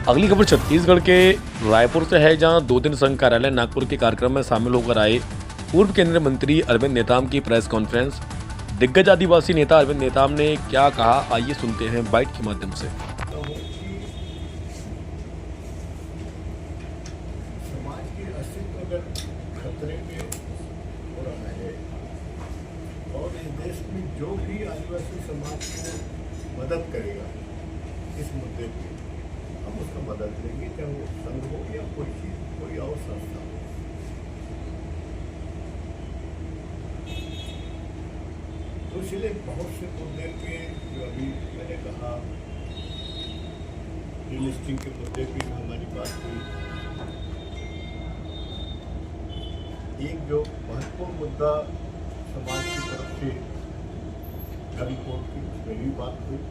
अगली खबर छत्तीसगढ़ के रायपुर से है, जहां 2 दिन संघ कार्यालय नागपुर के कार्यक्रम में शामिल होकर आए पूर्व केंद्रीय मंत्री अरविंद नेताम की प्रेस कॉन्फ्रेंस। दिग्गज आदिवासी नेता अरविंद नेताम ने क्या कहा, आइए सुनते हैं बाइट के माध्यम से। समाज के अस्तित्व अगर खतरे में हो रहा है और इस देश में जो भी आदिवासी समाज को मदद करेगा इस मुद्दे पे, हम उसका मदद लेंगे, चाहे वो संघ हो या कोई चीज, कोई और संस्था हो। तो इसलिए बहुत से मुद्दे पे जो अभी मैंने कहा, लिस्टिंग के मुद्दे पे हमारी बात हुई। एक जो महत्वपूर्ण मुद्दा समाज की तरफ से धर्म कोड की, उसमें भी बात हुई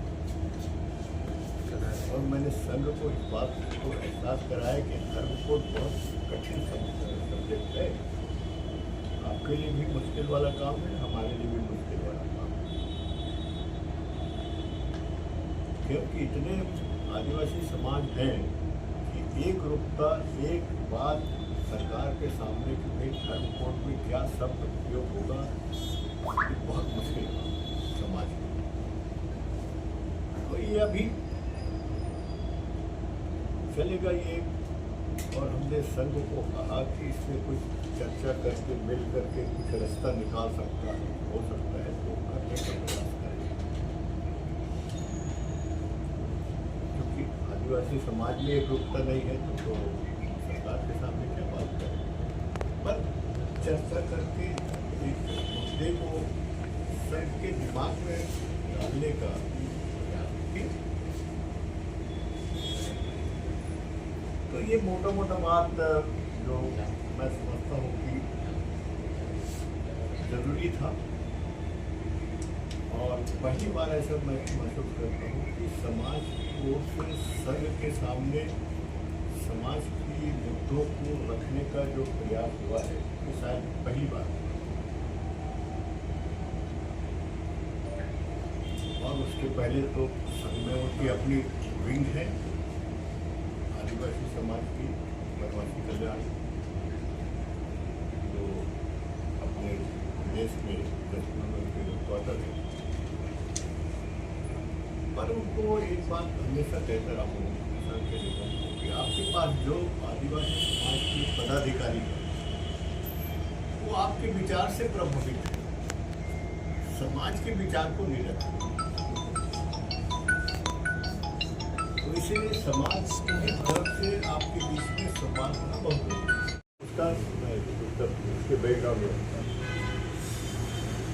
और मैंने संघ को इस बात को एहसास कराया कि धर्म कोड बहुत कठिन सब्जेक्ट है, आपके लिए भी मुश्किल वाला काम है, हमारे लिए भी मुश्किल वाला काम है, क्योंकि इतने आदिवासी समाज हैं कि एक रूपता, एक बात सरकार के सामने कि भाई धर्म कोड में क्या शब्द उपयोग होगा, ये बहुत मुश्किल है समाज में। तो ये अभी चलेगा ये, और हमने संघ को कहा कि इसमें कुछ चर्चा करके मिल करके कुछ रास्ता निकाल सकता है, हो सकता है तो करने का प्रयास करें, क्योंकि आदिवासी समाज में एक रूपता नहीं है तो सरकार के सामने क्या बात करें। पर चर्चा करके एक मुद्दे को संघ के दिमाग में डालने का प्रयास। तो ये मोटा मोटा बात जो मैं समझता हूँ कि जरूरी था, और पहली बार ऐसा मैं महसूस करता हूँ कि समाज की ओर से संघ के सामने समाज की मुद्दों को रखने का जो प्रयास हुआ है, वो शायद पहली बार, और उसके पहले तो संघ में उनकी अपनी विंग है आदिवासी समाज की, वनवासी कल्याण, जो अपने देश में 10 नंबर के क्वार्टर है। पर उनको एक बात हमेशा कहता रहा हूँ संघ के लोगों को कि आपके पास जो आदिवासी समाज के पदाधिकारी हैं वो आपके विचार से प्रभावित है, समाज के विचार को नहीं रखते। तो इसीलिए समाज की तरफ से आपके बीच में सम्मान होना बहुत जरूरी है। उसके बैकग्राउंड में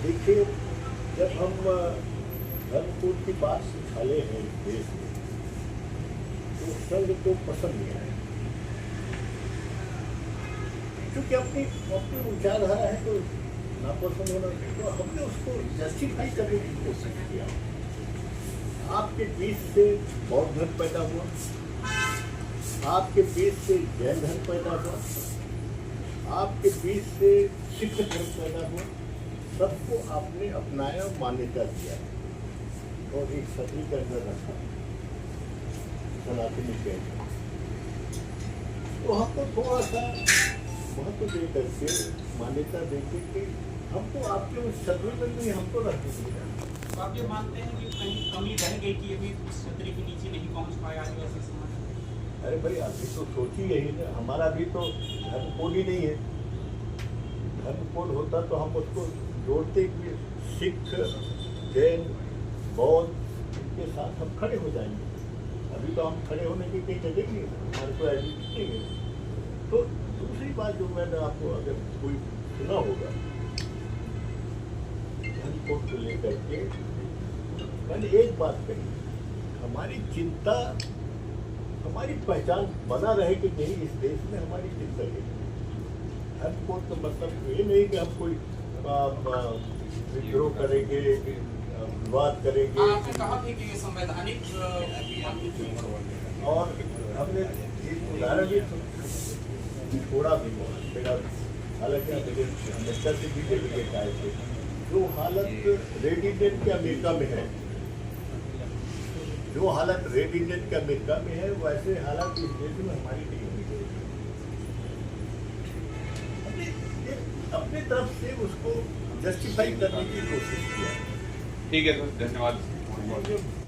देखिए, जब हम धर्म कोड की बात सिखाले हैं इस देश में, तो संघ को पसंद नहीं आया, क्योंकि अपनी विचारधारा है तो नापसंद होना चाहिए। तो हमने उसको जस्टिफाई करने की कोशिश किया। आपके बीच से बौद्ध धर्म पैदा हुआ, आपके बीच से जैन धर्म पैदा हुआ, आपके बीच से सिख धर्म पैदा हुआ, सबको आपने अपनाया, मान्यता दिया और एक सदी के अंदर रखा सनातनी कहते। तो हमको थोड़ा सा महत्व दे करके, मान्यता देके कि हमको आपके उस सदुल्य में हमको रख दिया। आप ये मानते हैं कि कहीं कमी रह गई कि अभी उस छतरी के नीचे नहीं पहुंच पाया आदिवासी समाज? अरे भाई, अभी तो सोचिए यही ना, हमारा भी तो धर्म कोड ही नहीं है। धर्म कोड होता तो हम उसको जोड़ते कि सिख, जैन, बौद्ध के साथ हम खड़े हो जाएंगे। अभी तो हम खड़े होने की कहीं जगह नहीं है, हमारे को आइडेंटिटी नहीं है। तो दूसरी बात जो मैंने आपको, अगर कोई सुना होगा धर्म कोड को लेकर के, मैंने एक बात कही, हमारी चिंता, हमारी पहचान बना रहे कि नहीं इस देश में, हमारी चिंता है। धर्म कोड का मतलब ये नहीं कि हम कोई विद्रोह करेंगे, विवाद करेंगे। आपने कहा कि ये संवैधानिक, और हमने एक उदाहरण भी थोड़ा भी मेरा, हालांकि अमेरिका से भी डेलीगेट आए थे, जो हालत रेडिडेंट के अमेरिका में है जो हालत रेड इंडियन के अमेरिका में है वैसे हालत इस देश में हमारी नहीं होनी चाहिए। अपनी तरफ से उसको जस्टिफाई करने की कोशिश किया। ठीक है सर, धन्यवाद।